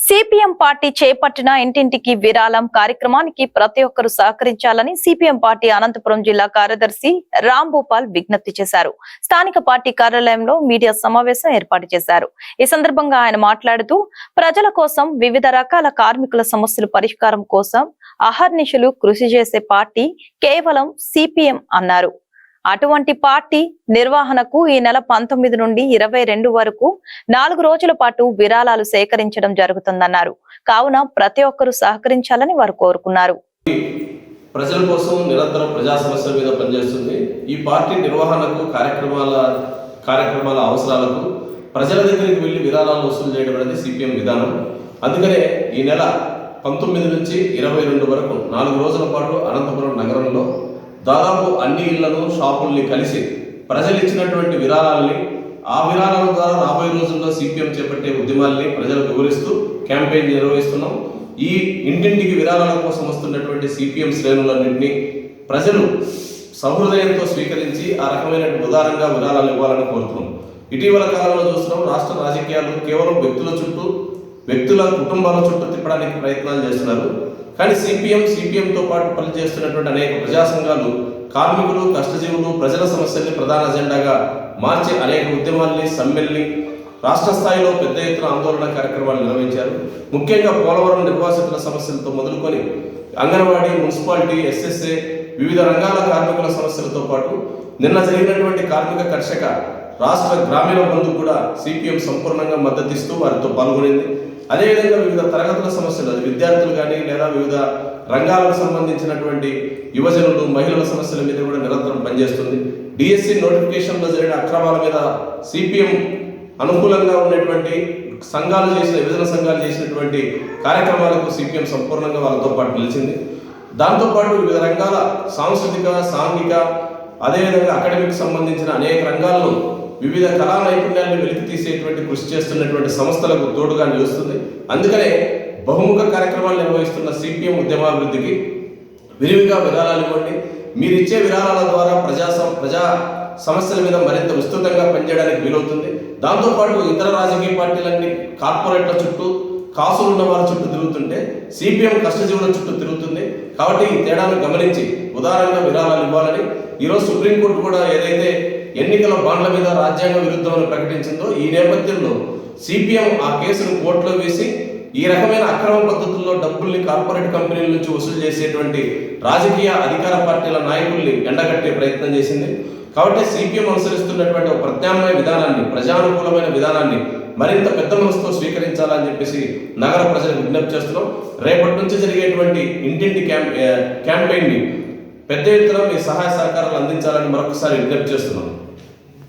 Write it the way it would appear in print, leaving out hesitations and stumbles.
CPM party చేపట్టిన ఇంటింటికి విరాళం కార్యక్రమానికి ప్రతి ఒక్కరూ సహకరించాలని సిపిఎం పార్టీ అనంతపురం జిల్లా కార్యదర్శి రామ్ భూపాల్ విజ్ఞప్తి చేశారు. స్థానిక పార్టీ కార్యాలయంలో మీడియా సమావేశం ఏర్పాటు చేశారు. ఈ సందర్భంగా ఆయన మాట్లాడుతూ ప్రజల కోసం వివిధ రకాల కార్మికుల సమస్యల పరిష్కారం కోసం అహర్నిశలు కృషి చేసే పార్టీ కేవలం సిపిఎం అన్నారు. అటువంటి పార్టీ నిర్వహణకు ఈ నెల 19 నుండి 22 వరకు 4 రోజుల పాటు విరాళాలు సేకరించడం జరుగుతుందన్నారు. కావున ప్రతి ఒక్కరూ సహకరించాలని వారు కోరుకున్నారు. ప్రజల కోసం నిరంతరం ప్రజా సమస్యల మీద పనిచేస్తుంది. ఈ పార్టీ నిర్వహణకు కార్యక్రమాల అవసరాలకు ప్రజల దగ్గరికి వెళ్లి విరాళాలు వసూలు చేయడం అనేది సిపిఎం విధానం. అందుకనే ఈ నెల 19 నుంచి 22 వరకు 4 రోజుల పాటు అనంతపురం నగరంలో దాదాపు అన్ని ఇళ్లను షాపుల్ని కలిసి ప్రజలు ఇచ్చినటువంటి విరాళాలని ఆ విరాళాల ద్వారా రాబోయే రోజుల్లో సిపిఎం చేపట్టే ఉద్యమాల్ని ప్రజలకు వివరిస్తూ క్యాంపెయిన్ నిర్వహిస్తున్నాం. ఈ ఇంటింటికి విరాళాల కోసం వస్తున్నటువంటి సిపిఎం శ్రేణులన్నింటినీ ప్రజలు సహృదయంతో స్వీకరించి ఆ రకమైన ఉదారంగా విరాళాలు ఇవ్వాలని కోరుతున్నాం. ఇటీవల కాలంలో చూస్తున్నాం, రాష్ట్ర రాజకీయాలు కేవలం వ్యక్తుల కుటుంబాల చుట్టూ తిప్పడానికి ప్రయత్నాలు చేస్తున్నారు. కానీ సిపిఎంతో పాటు పనిచేస్తున్నటువంటి అనేక ప్రజా సంఘాలు కార్మికులు, కష్టజీవులు, ప్రజల సమస్యల్ని ప్రధాన అజెండాగా మార్చి అనేక ఉద్యమాల్ని, సమ్మెల్ని రాష్ట్ర స్థాయిలో పెద్ద ఎత్తున ఆందోళన కార్యక్రమాలు నిర్వహించారు. ముఖ్యంగా పోలవరం నిర్వాసితుల సమస్యలతో మొదలుకొని అంగన్వాడీ, మున్సిపాలిటీ, ఎస్ఎస్ఏ వివిధ రంగాల కార్మికుల సమస్యలతో పాటు నిన్న జరిగినటువంటి కార్మిక కర్షక రాష్ట్ర గ్రామీణ బంధుకు కూడా సిపిఎం సంపూర్ణంగా మద్దతిస్తూ వారితో పాల్గొనింది. అదేవిధంగా వివిధ తరగతుల సమస్యలు, విద్యార్థులు కానీ లేదా వివిధ రంగాలకు సంబంధించినటువంటి యువజనులు, మహిళల సమస్యల మీద కూడా నిరంతరం పనిచేస్తుంది. డిఎస్సి నోటిఫికేషన్లో జరిగిన అక్రమాల మీద సిపిఎం అనుకూలంగా ఉన్నటువంటి విభజన సంఘాలు చేసినటువంటి కార్యక్రమాలకు సిపిఎం సంపూర్ణంగా వాళ్ళతో పాటు నిలిచింది. దాంతోపాటు వివిధ రంగాల సాంస్కృతిక, సాంఘిక, అదేవిధంగా అకాడమిక్ సంబంధించిన అనేక రంగాల్లో వివిధ కళా నైపుణ్యాలను వెలికి తీసేటువంటి కృషి చేస్తున్నటువంటి సంస్థలకు తోడుగా నిలుస్తుంది. అందుకనే బహుముఖ కార్యక్రమాలు నిర్వహిస్తున్న సిపిఎం ఉద్యమాభివృద్ధికి విరివిగా విరాళాలు ఇవ్వండి. మీరు ఇచ్చే విరాళాల ద్వారా ప్రజా సమస్యల మీద మరింత విస్తృతంగా పనిచేయడానికి వీలవుతుంది. దాంతోపాటు ఇతర రాజకీయ పార్టీలన్నీ కార్పొరేట్ల చుట్టూ, కాసులు ఉన్న వారి చుట్టూ తిరుగుతుంటే సిపిఎం కష్టజీవుల చుట్టూ తిరుగుతుంది. కాబట్టి ఈ తేడాను గమనించి ఉదారంగా విరాళాలు ఇవ్వాలని ఈరోజు సుప్రీంకోర్టు కూడా ఏదైతే ఎన్నికల బాండ్ల మీద రాజ్యాంగ విరుద్ధమని ప్రకటించిందో, ఈ నేపథ్యంలో సిపిఎం ఆ కేసును కోర్టులో వేసి ఈ రకమైన అక్రమ పద్ధతుల్లో డబ్బుల్ని కార్పొరేట్ కంపెనీల నుంచి వసూలు చేసేటువంటి రాజకీయ అధికార పార్టీల నాయకుల్ని ఎండగట్టే ప్రయత్నం చేసింది. కాబట్టి సిపిఎం అనుసరిస్తున్నటువంటి ఒక ప్రత్యామ్నాయ విధానాన్ని, ప్రజానుకూలమైన విధానాన్ని మరింత పెద్ద మనసుతో స్వీకరించాలని చెప్పేసి నగర ప్రజలకు విజ్ఞప్తి చేస్తున్నాం. రేపటి నుంచి జరిగేటువంటి ఇంటింటి క్యాంపెయిన్ని పెద్ద ఎత్తున మీ సహాయ సహకారాలు అందించాలని మరొకసారి విజ్ఞప్తి చేస్తున్నాం.